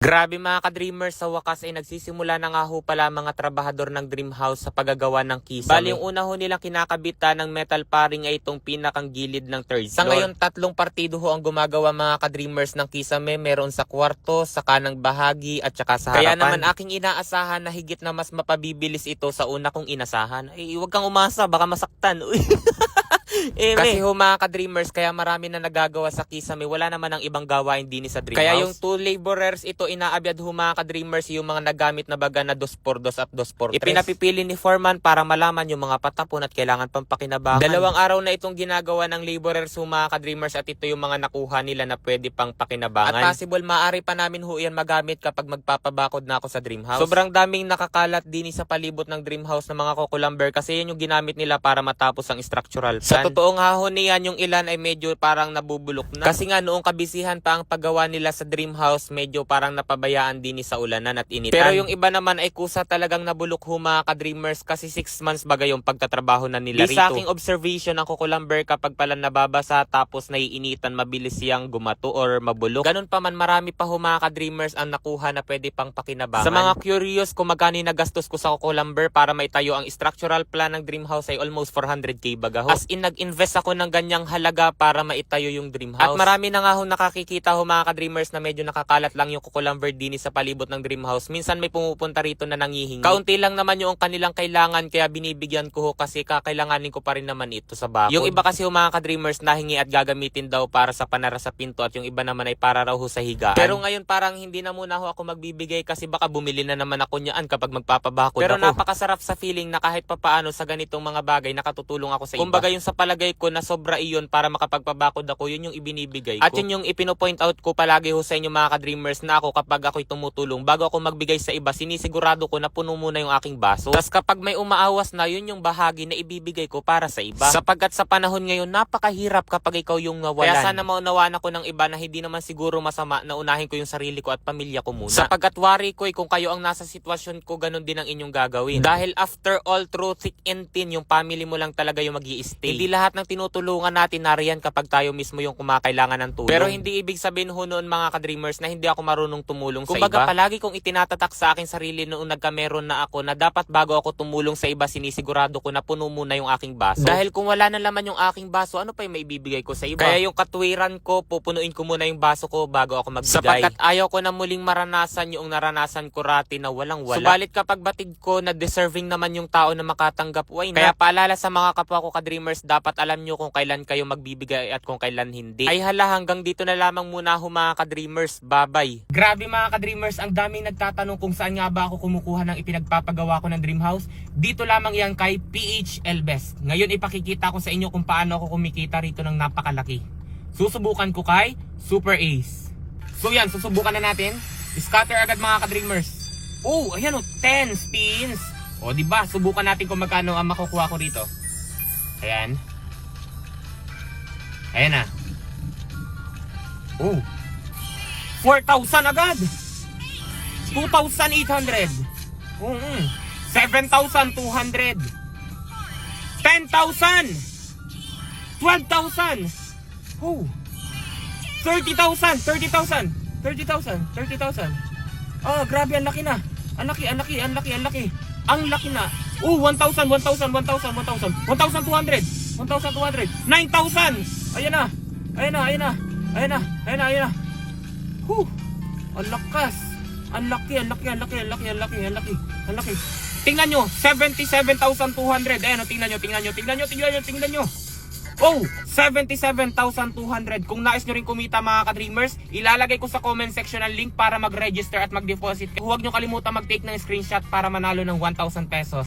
Grabe mga ka-dreamers, sa wakas ay nagsisimula na nga ho pala mga trabahador ng Dream House sa paggagawa ng kisame. Bali yung una ho nilang kinakabita ng metal paring ay itong pinakang gilid ng third floor. Sa ngayon, tatlong partido ho ang gumagawa mga ka-dreamers ng kisame. Meron sa kwarto, sa kanang bahagi at saka sa harapan. Kaya naman aking inaasahan na higit na mas mapabibilis ito sa una kong inasahan. Ay, huwag kang umasa, baka masaktan. Kasi ho mga ka-dreamers, kaya marami na nagagawa sa kisame, wala naman ang ibang gawain din sa Dream House. Kaya yung 2 laborers ito inaabyad ho mga ka-dreamers yung mga nagamit na baga na 2x2 at 2x3. Ipinapipili ni Foreman para malaman yung mga patapon at kailangan pang pakinabangan. 2 araw na itong ginagawa ng laborers ho mga ka-dreamers at ito yung mga nakuha nila na pwede pang pakinabangan. At possible maaari pa namin ho yan magamit kapag magpapabakod na ako sa Dream House. Sobrang daming nakakalat din sa palibot ng Dream House ng mga kukulamber kasi yan yung ginamit nila para matapos ang structural plan. Sa totoong hahon niyan, yung ilan ay medyo parang nabubulok na. Kasi nga noong kabisihan pa ang paggawa nila sa Dream House, medyo parang napabayaan din sa ulanan at initan. Pero yung iba naman ay kusa talagang nabulok ho mga ka-dreamers kasi 6 months baga yung pagtatrabaho na nila rito. Sa aking observation ang kukulamber kapag pala nababasa tapos naiinitan, mabilis siyang gumato or mabulok. Ganun pa man, marami pa ho mga ka-dreamers ang nakuha na pwede pang pakinabangan. Sa mga curious kung magkano nagastos ko sa kukulamber para maitayo ang structural plan ng Dream House ay almost 400k baga ho. As in nag-invest ako ng ganyang halaga para maitayo yung Dream House. At marami na nga ho nakakikita ho mga ka-dreamers na medyo nakakalat lang yung kukulamber din sa palibot ng Dream House. Minsan may pumupunta rito na nangihingi. Kaunti lang naman yung kanilang kailangan kaya binibigyan ko ho kasi kakailanganin ko pa rin naman ito sa bakod. Yung iba kasi ho mga ka-dreamers nahingi at gagamitin daw para sa panara sa pinto at yung iba naman ay para raw ho sa higaan. Pero ngayon parang hindi na muna ho ako magbibigay kasi baka bumili na naman ako niyaan kapag magpapabakod ako. Pero napakasarap sa feeling na kahit papaano sa ganitong mga bagay nakatutulong ako sa iba. Kumbaga yung sa palagay ko na sobra iyon para makapagpabakod ako, yun yung ibinibigay ko. At yun yung ipino-point out ko palagi ho sa inyo mga ka-dreamers na ako kapag ako'y tumutulong, bago ako magbigay sa iba, sinisigurado ko na puno muna yung aking baso. Tapos kapag may umaawas na, yun yung bahagi na ibibigay ko para sa iba. Sapagkat sa panahon ngayon, napakahirap kapag ikaw yung nawalan. Kaya sana maunawaan ako ng iba na hindi naman siguro masama na unahin ko yung sarili ko at pamilya ko muna. Sapagkat worry ko kung kayo ang nasa sitwasyon ko, ganun din ang inyong gagawin. Dahil after all, through thick and thin, yung family mo lang talaga yung mag-i-stay. Hindi lahat ng tinutulungan natin nariyan kapag tayo mismo yung kumakailangan ng tulong. Pero hindi ibig sabihin ho noon mga ka-dreamers na hindi ako marunong tumulong sa iba. Kumbaga palagi kong itinatatak sa akin sarili noong nagkameron na ako na dapat bago ako tumulong sa iba, sinisigurado ko na puno muna yung aking baso. Dahil kung wala na laman yung aking baso, ano pa yung maibibigay ko sa iba? Kaya yung katwiran ko, pupunuin ko muna yung baso ko bago ako magbigay. Sapagkat ayaw ko na muling maranasan yung naranasan ko rati na walang-wala. Subalit kapag batid ko na deserving naman yung tao na makatanggap, why not? Kaya paalala sa mga kapwa ko ka-dreamers, dapat alam nyo kung kailan kayo magbibigay at kung kailan hindi. Ay hala, hanggang dito na lamang muna ho mga ka-dreamers. Bye-bye. Grabe mga ka-dreamers, ang daming nagtatanong kung saan nga ba ako kumukuha ng ipinagpapagawa ko ng Dream House. Dito lamang yan kay PH Elbest. Ngayon ipakikita ko sa inyo kung paano ako kumikita rito ng napakalaki. Susubukan ko kay Super Ace. So yan, susubukan na natin. Scatter agad mga ka-dreamers. Oh, ayan o, 10 spins. O diba, subukan natin kung magkano ang makukuha ko rito. Ayan. Ayan na. Oh. 4,000 agad. 2,800. 7,200. 10,000. 12,000. Oh. 30,000. 30,000. 30,000. 30,000. Oh, grabe, ang laki na. Ang laki. Ang laki na. Oh, 1,000, 1,000, 1,000, 1,000. 1,200. 1,200. 9,000. Ayan na. Ang lakas. Ang laki. Tingnan nyo, 77,200. Ayan, tingnan nyo. Oh, 77,200. Kung nais nyo rin kumita mga ka-dreamers, ilalagay ko sa comment section ang link para mag-register at mag-deposit. Huwag nyo kalimutan mag-take ng screenshot para manalo ng 1,000 pesos.